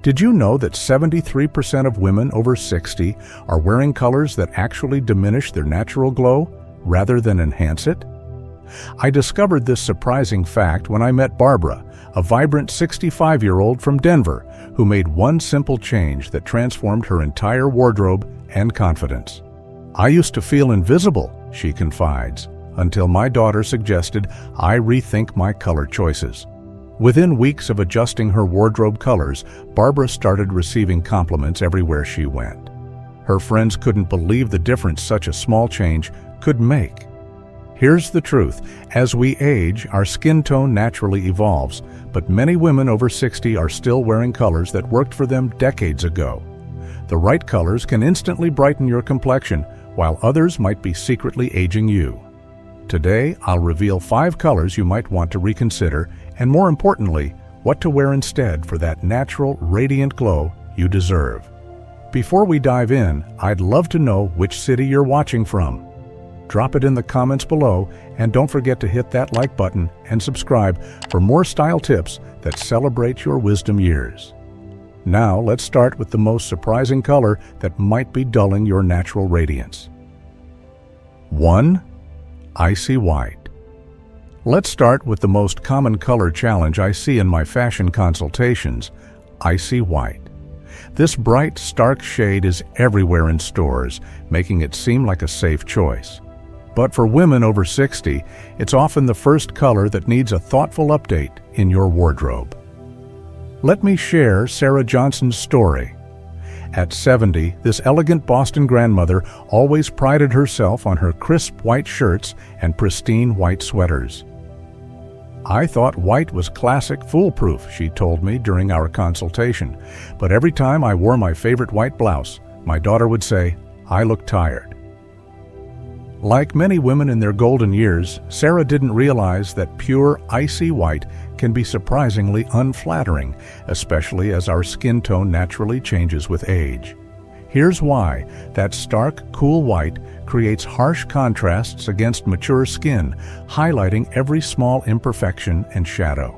Did you know that 73% of women over 60 are wearing colors that actually diminish their natural glow rather than enhance it? I discovered this surprising fact when I met Barbara, a vibrant 65-year-old from Denver who made one simple change that transformed her entire wardrobe and confidence. "I used to feel invisible," she confides, "until my daughter suggested I rethink my color choices." Within weeks of adjusting her wardrobe colors, Barbara started receiving compliments everywhere she went. Her friends couldn't believe the difference such a small change could make. Here's the truth. As we age, our skin tone naturally evolves, but many women over 60 are still wearing colors that worked for them decades ago. The right colors can instantly brighten your complexion, while others might be secretly aging you. Today, I'll reveal 5 colors you might want to reconsider, and more importantly, what to wear instead for that natural, radiant glow you deserve. Before we dive in, I'd love to know which city you're watching from. Drop it in the comments below, and don't forget to hit that like button and subscribe for more style tips that celebrate your wisdom years. Now, let's start with the most surprising color that might be dulling your natural radiance. 1. Icy White. Let's start with the most common color challenge I see in my fashion consultations, Icy White. This bright, stark shade is everywhere in stores, making it seem like a safe choice. But for women over 60, it's often the first color that needs a thoughtful update in your wardrobe. Let me share Sarah Johnson's story. At 70, this elegant Boston grandmother always prided herself on her crisp white shirts and pristine white sweaters. "I thought white was classic foolproof," she told me during our consultation, "but every time I wore my favorite white blouse, my daughter would say, 'I look tired.'" Like many women in their golden years, Sarah didn't realize that pure, icy white can be surprisingly unflattering, especially as our skin tone naturally changes with age. Here's why. That stark, cool white creates harsh contrasts against mature skin, highlighting every small imperfection and shadow.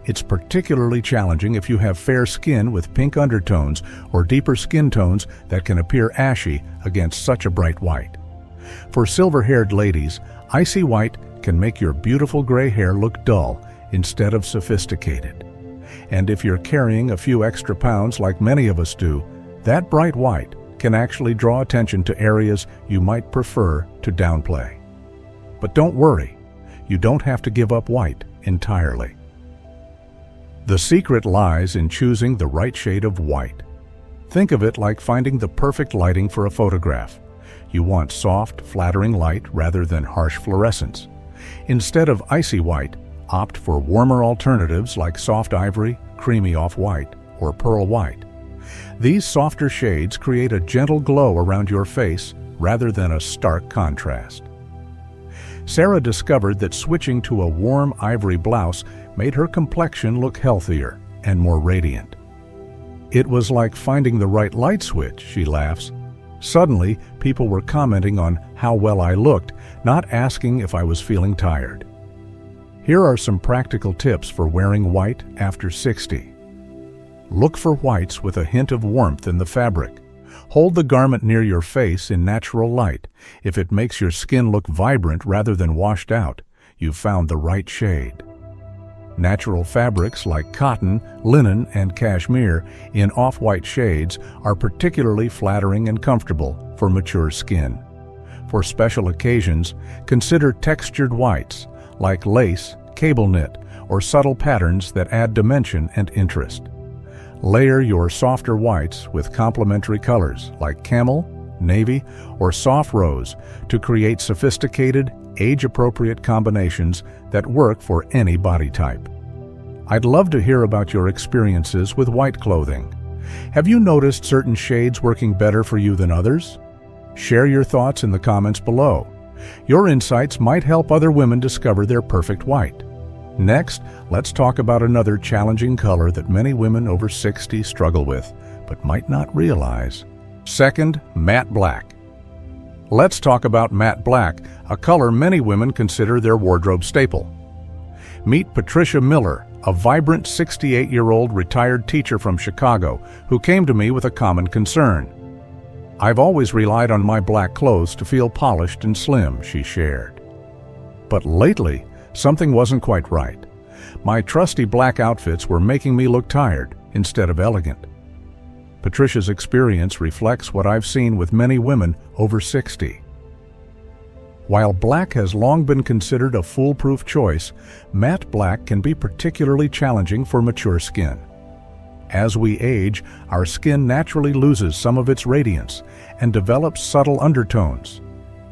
It's particularly challenging if you have fair skin with pink undertones or deeper skin tones that can appear ashy against such a bright white. For silver-haired ladies, icy white can make your beautiful gray hair look dull instead of sophisticated. And if you're carrying a few extra pounds like many of us do, that bright white can actually draw attention to areas you might prefer to downplay. But don't worry, you don't have to give up white entirely. The secret lies in choosing the right shade of white. Think of it like finding the perfect lighting for a photograph. You want soft, flattering light rather than harsh fluorescence. Instead of icy white, opt for warmer alternatives like soft ivory, creamy off-white, or pearl white. These softer shades create a gentle glow around your face rather than a stark contrast. Sarah discovered that switching to a warm ivory blouse made her complexion look healthier and more radiant. "It was like finding the right light switch," she laughs. "Suddenly, people were commenting on how well I looked, not asking if I was feeling tired." Here are some practical tips for wearing white after 60. Look for whites with a hint of warmth in the fabric. Hold the garment near your face in natural light. If it makes your skin look vibrant rather than washed out, you've found the right shade. Natural fabrics like cotton, linen, and cashmere in off-white shades are particularly flattering and comfortable for mature skin. For special occasions, consider textured whites like lace, cable knit, or subtle patterns that add dimension and interest. Layer your softer whites with complementary colors like camel, navy, or soft rose to create sophisticated, age-appropriate combinations that work for any body type. I'd love to hear about your experiences with white clothing. Have you noticed certain shades working better for you than others? Share your thoughts in the comments below. Your insights might help other women discover their perfect white. Next, let's talk about another challenging color that many women over 60 struggle with, but might not realize. Second, matte black. Let's talk about matte black, a color many women consider their wardrobe staple. Meet Patricia Miller, a vibrant 68-year-old retired teacher from Chicago who came to me with a common concern. "I've always relied on my black clothes to feel polished and slim," she shared. "But lately, something wasn't quite right. My trusty black outfits were making me look tired instead of elegant." Patricia's experience reflects what I've seen with many women over 60. While black has long been considered a foolproof choice, matte black can be particularly challenging for mature skin. As we age, our skin naturally loses some of its radiance and develops subtle undertones.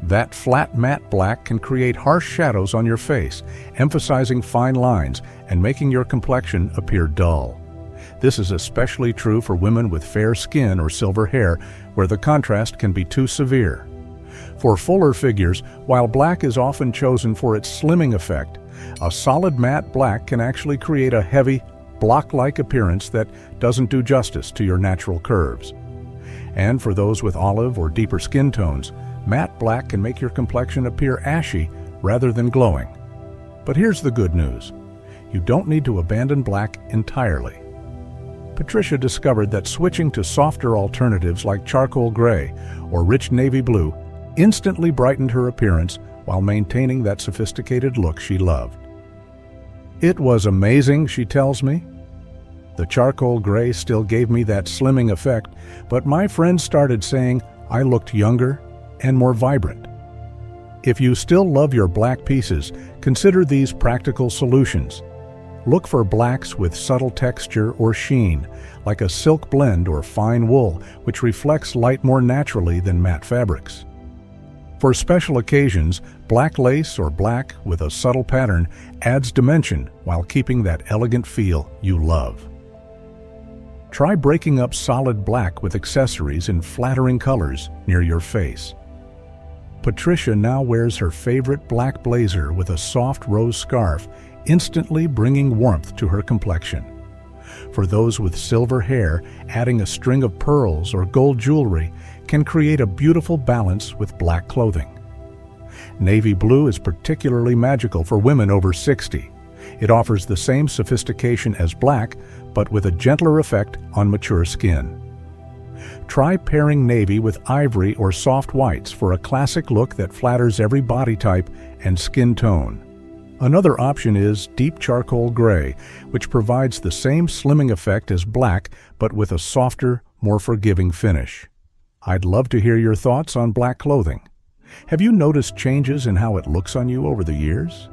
That flat matte black can create harsh shadows on your face, emphasizing fine lines and making your complexion appear dull. This is especially true for women with fair skin or silver hair, where the contrast can be too severe. For fuller figures, while black is often chosen for its slimming effect, a solid matte black can actually create a heavy, block-like appearance that doesn't do justice to your natural curves. And for those with olive or deeper skin tones, matte black can make your complexion appear ashy rather than glowing. But here's the good news. You don't need to abandon black entirely. Patricia discovered that switching to softer alternatives like charcoal gray or rich navy blue instantly brightened her appearance while maintaining that sophisticated look she loved. "It was amazing," she tells me. "The charcoal gray still gave me that slimming effect, but my friends started saying I looked younger and more vibrant." If you still love your black pieces, consider these practical solutions. Look for blacks with subtle texture or sheen, like a silk blend or fine wool, which reflects light more naturally than matte fabrics. For special occasions, black lace or black with a subtle pattern adds dimension while keeping that elegant feel you love. Try breaking up solid black with accessories in flattering colors near your face. Patricia now wears her favorite black blazer with a soft rose scarf, instantly bringing warmth to her complexion. For those with silver hair, adding a string of pearls or gold jewelry can create a beautiful balance with black clothing. Navy blue is particularly magical for women over 60. It offers the same sophistication as black, but with a gentler effect on mature skin. Try pairing navy with ivory or soft whites for a classic look that flatters every body type and skin tone. Another option is deep charcoal gray, which provides the same slimming effect as black, but with a softer, more forgiving finish. I'd love to hear your thoughts on black clothing. Have you noticed changes in how it looks on you over the years?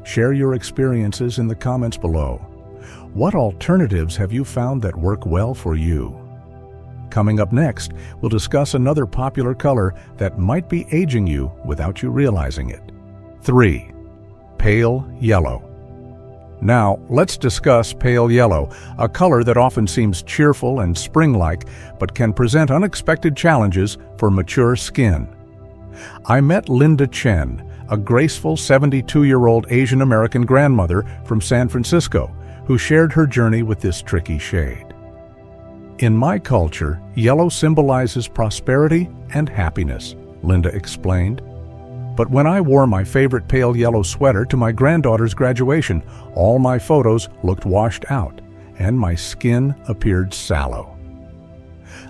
Share your experiences in the comments below. What alternatives have you found that work well for you? Coming up next, we'll discuss another popular color that might be aging you without you realizing it. 3. Pale yellow. Now, let's discuss pale yellow, a color that often seems cheerful and spring-like, but can present unexpected challenges for mature skin. I met Linda Chen, a graceful 72-year-old Asian American grandmother from San Francisco, who shared her journey with this tricky shade. "In my culture, yellow symbolizes prosperity and happiness," Linda explained. "But when I wore my favorite pale yellow sweater to my granddaughter's graduation, all my photos looked washed out, and my skin appeared sallow."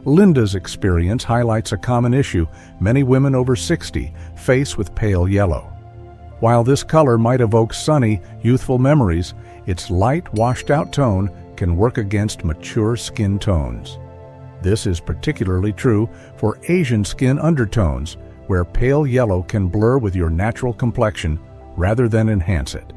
Linda's experience highlights a common issue many women over 60 face with pale yellow. While this color might evoke sunny, youthful memories, its light, washed-out tone can work against mature skin tones. This is particularly true for Asian skin undertones, where pale yellow can blur with your natural complexion rather than enhance it.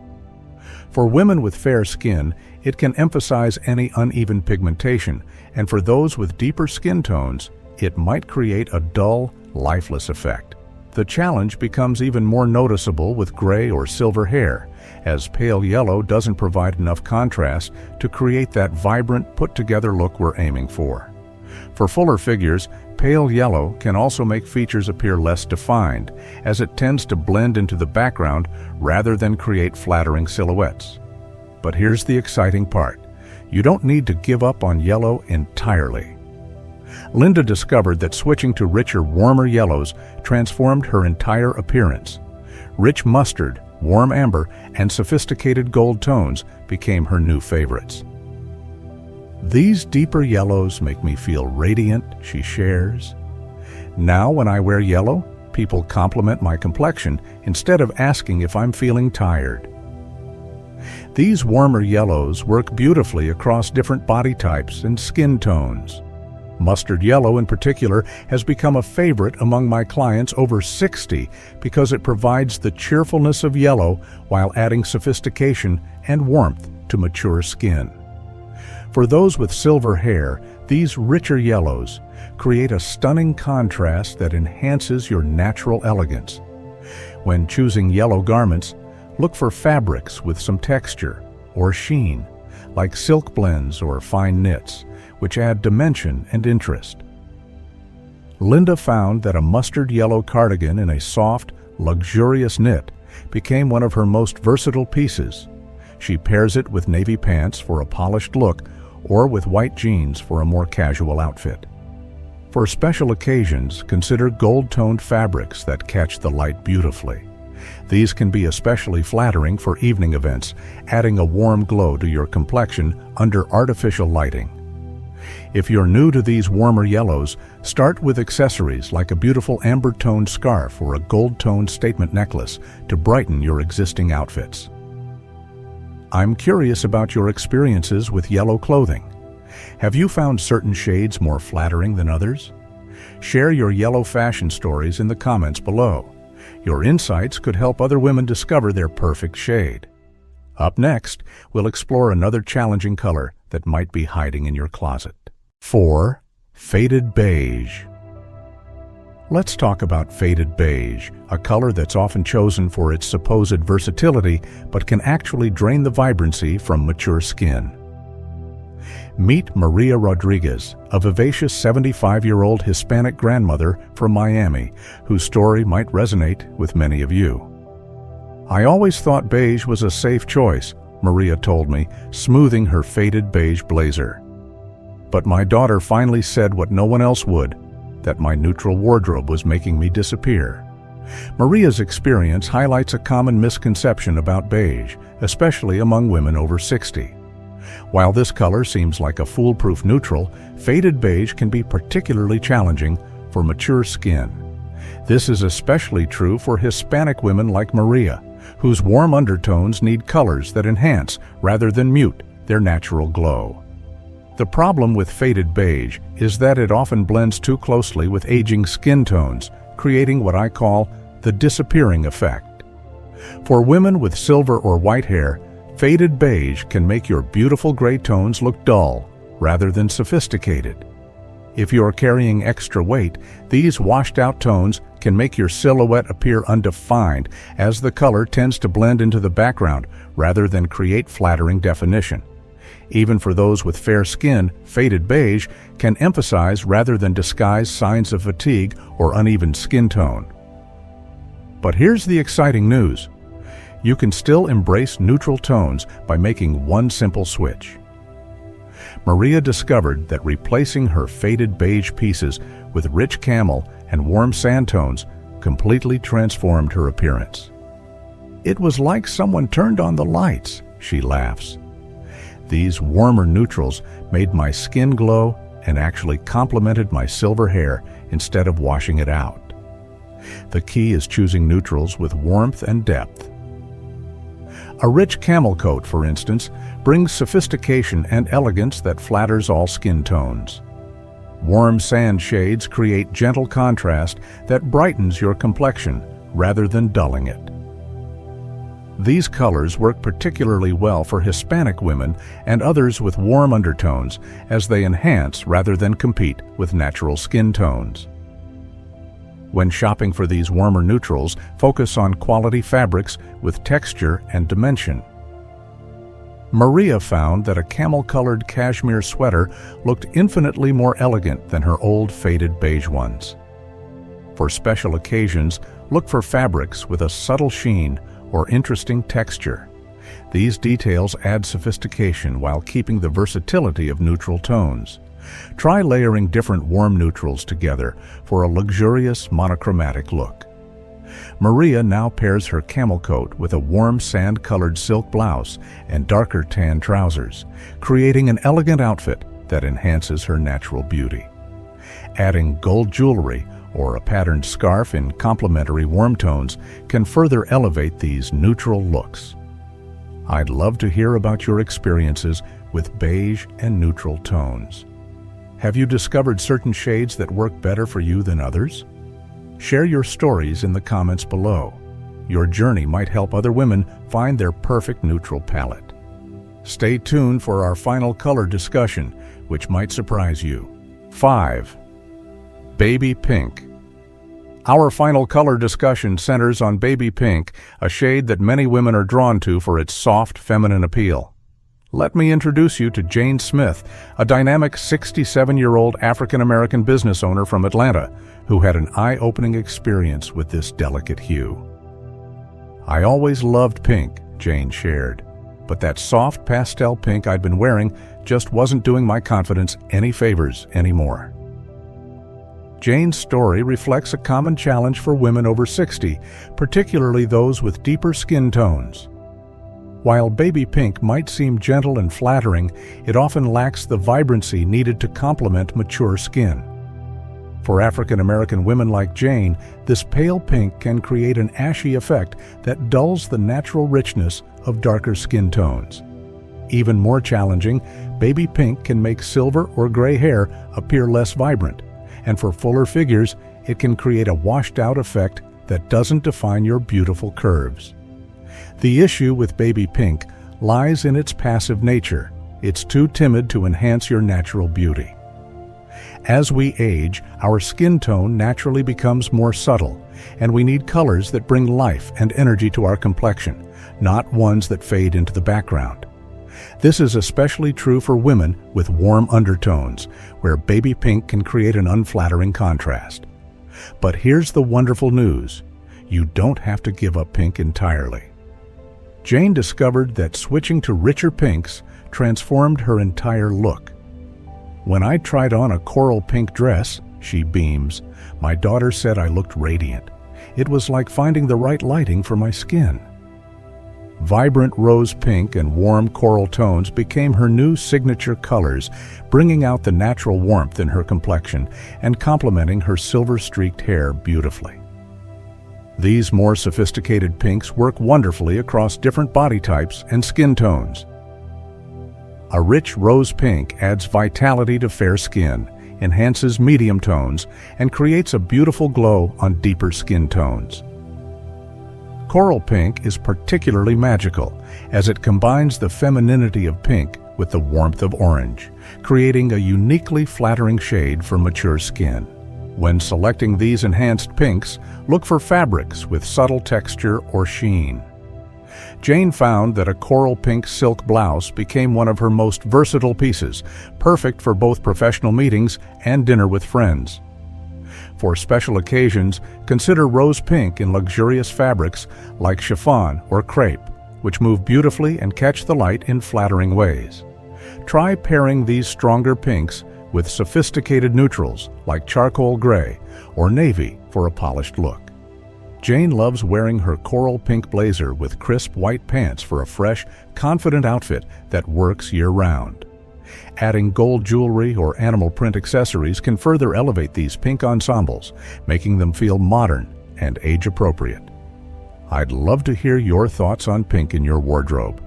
For women with fair skin, it can emphasize any uneven pigmentation, and for those with deeper skin tones, it might create a dull, lifeless effect. The challenge becomes even more noticeable with gray or silver hair, as pale yellow doesn't provide enough contrast to create that vibrant, put-together look we're aiming for. For fuller figures, pale yellow can also make features appear less defined, as it tends to blend into the background rather than create flattering silhouettes. But here's the exciting part. You don't need to give up on yellow entirely. Linda discovered that switching to richer, warmer yellows transformed her entire appearance. Rich mustard, warm amber, and sophisticated gold tones became her new favorites. "These deeper yellows make me feel radiant," she shares. "Now when I wear yellow, people compliment my complexion instead of asking if I'm feeling tired." These warmer yellows work beautifully across different body types and skin tones. Mustard yellow in particular has become a favorite among my clients over 60 because it provides the cheerfulness of yellow while adding sophistication and warmth to mature skin. For those with silver hair, these richer yellows create a stunning contrast that enhances your natural elegance. When choosing yellow garments, look for fabrics with some texture or sheen, like silk blends or fine knits, which add dimension and interest. Linda found that a mustard yellow cardigan in a soft, luxurious knit became one of her most versatile pieces. She pairs it with navy pants for a polished look or with white jeans for a more casual outfit. For special occasions, consider gold-toned fabrics that catch the light beautifully. These can be especially flattering for evening events, adding a warm glow to your complexion under artificial lighting. If you're new to these warmer yellows, start with accessories like a beautiful amber-toned scarf or a gold-toned statement necklace to brighten your existing outfits. I'm curious about your experiences with yellow clothing. Have you found certain shades more flattering than others? Share your yellow fashion stories in the comments below. Your insights could help other women discover their perfect shade. Up next, we'll explore another challenging color that might be hiding in your closet. 4. Faded beige. Let's talk about faded beige, a color that's often chosen for its supposed versatility but can actually drain the vibrancy from mature skin. Meet Maria Rodriguez, a vivacious 75-year-old Hispanic grandmother from Miami, whose story might resonate with many of you. "I always thought beige was a safe choice," Maria told me, smoothing her faded beige blazer. "But my daughter finally said what no one else would, that my neutral wardrobe was making me disappear." Maria's experience highlights a common misconception about beige, especially among women over 60. While this color seems like a foolproof neutral, faded beige can be particularly challenging for mature skin. This is especially true for Hispanic women like Maria, whose warm undertones need colors that enhance rather than mute their natural glow. The problem with faded beige is that it often blends too closely with aging skin tones, creating what I call the disappearing effect. For women with silver or white hair, faded beige can make your beautiful gray tones look dull rather than sophisticated. If you're carrying extra weight, these washed-out tones can make your silhouette appear undefined, as the color tends to blend into the background rather than create flattering definition. Even for those with fair skin, faded beige can emphasize rather than disguise signs of fatigue or uneven skin tone. But here's the exciting news. You can still embrace neutral tones by making one simple switch. Maria discovered that replacing her faded beige pieces with rich camel and warm sand tones completely transformed her appearance. "It was like someone turned on the lights," she laughs. "These warmer neutrals made my skin glow and actually complemented my silver hair instead of washing it out." The key is choosing neutrals with warmth and depth. A rich camel coat, for instance, brings sophistication and elegance that flatters all skin tones. Warm sand shades create gentle contrast that brightens your complexion rather than dulling it. These colors work particularly well for Hispanic women and others with warm undertones, as they enhance rather than compete with natural skin tones. When shopping for these warmer neutrals, focus on quality fabrics with texture and dimension. Maria found that a camel-colored cashmere sweater looked infinitely more elegant than her old faded beige ones. For special occasions, look for fabrics with a subtle sheen or interesting texture. These details add sophistication while keeping the versatility of neutral tones. Try layering different warm neutrals together for a luxurious monochromatic look. Maria now pairs her camel coat with a warm sand-colored silk blouse and darker tan trousers, creating an elegant outfit that enhances her natural beauty. Adding gold jewelry or a patterned scarf in complementary warm tones can further elevate these neutral looks. I'd love to hear about your experiences with beige and neutral tones. Have you discovered certain shades that work better for you than others? Share your stories in the comments below. Your journey might help other women find their perfect neutral palette. Stay tuned for our final color discussion, which might surprise you. 5. Baby pink. Our final color discussion centers on baby pink, a shade that many women are drawn to for its soft, feminine appeal. Let me introduce you to Jane Smith, a dynamic 67-year-old African-American business owner from Atlanta who had an eye-opening experience with this delicate hue. "I always loved pink," Jane shared, "but that soft pastel pink I'd been wearing just wasn't doing my confidence any favors anymore." Jane's story reflects a common challenge for women over 60, particularly those with deeper skin tones. While baby pink might seem gentle and flattering, it often lacks the vibrancy needed to complement mature skin. For African American women like Jane, this pale pink can create an ashy effect that dulls the natural richness of darker skin tones. Even more challenging, baby pink can make silver or gray hair appear less vibrant, and for fuller figures, it can create a washed-out effect that doesn't define your beautiful curves. The issue with baby pink lies in its passive nature. It's too timid to enhance your natural beauty. As we age, our skin tone naturally becomes more subtle, and we need colors that bring life and energy to our complexion, not ones that fade into the background. This is especially true for women with warm undertones, where baby pink can create an unflattering contrast. But here's the wonderful news. You don't have to give up pink entirely. Jane discovered that switching to richer pinks transformed her entire look. "When I tried on a coral pink dress," she beams, "my daughter said I looked radiant. It was like finding the right lighting for my skin." Vibrant rose pink and warm coral tones became her new signature colors, bringing out the natural warmth in her complexion and complementing her silver-streaked hair beautifully. These more sophisticated pinks work wonderfully across different body types and skin tones. A rich rose pink adds vitality to fair skin, enhances medium tones, and creates a beautiful glow on deeper skin tones. Coral pink is particularly magical, as it combines the femininity of pink with the warmth of orange, creating a uniquely flattering shade for mature skin. When selecting these enhanced pinks, look for fabrics with subtle texture or sheen. Jane found that a coral pink silk blouse became one of her most versatile pieces, perfect for both professional meetings and dinner with friends. For special occasions, consider rose pink in luxurious fabrics like chiffon or crepe, which move beautifully and catch the light in flattering ways. Try pairing these stronger pinks with sophisticated neutrals like charcoal gray or navy for a polished look. Jane loves wearing her coral pink blazer with crisp white pants for a fresh, confident outfit that works year-round. Adding gold jewelry or animal print accessories can further elevate these pink ensembles, making them feel modern and age-appropriate. I'd love to hear your thoughts on pink in your wardrobe.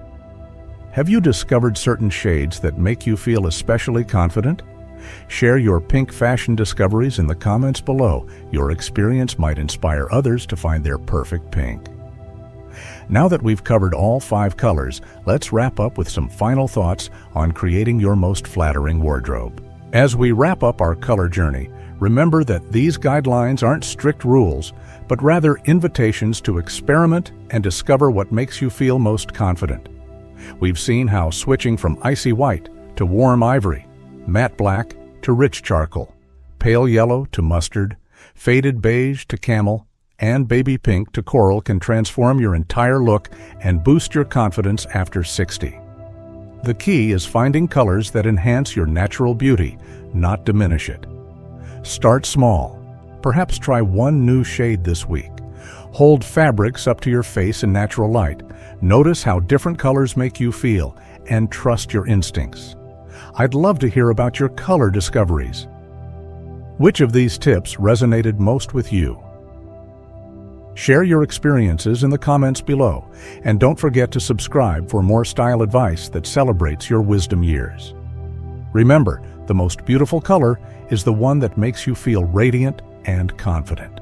Have you discovered certain shades that make you feel especially confident? Share your pink fashion discoveries in the comments below. Your experience might inspire others to find their perfect pink. Now that we've covered all 5 colors, let's wrap up with some final thoughts on creating your most flattering wardrobe. As we wrap up our color journey, remember that these guidelines aren't strict rules, but rather invitations to experiment and discover what makes you feel most confident. We've seen how switching from icy white to warm ivory, matte black to rich charcoal, pale yellow to mustard, faded beige to camel, and baby pink to coral can transform your entire look and boost your confidence after 60. The key is finding colors that enhance your natural beauty, not diminish it. Start small. Perhaps try one new shade this week, Hold fabrics up to your face in natural light. Notice how different colors make you feel, and trust your instincts. I'd love to hear about your color discoveries. Which of these tips resonated most with you? Share your experiences in the comments below, and don't forget to subscribe for more style advice that celebrates your wisdom years. Remember, the most beautiful color is the one that makes you feel radiant and confident.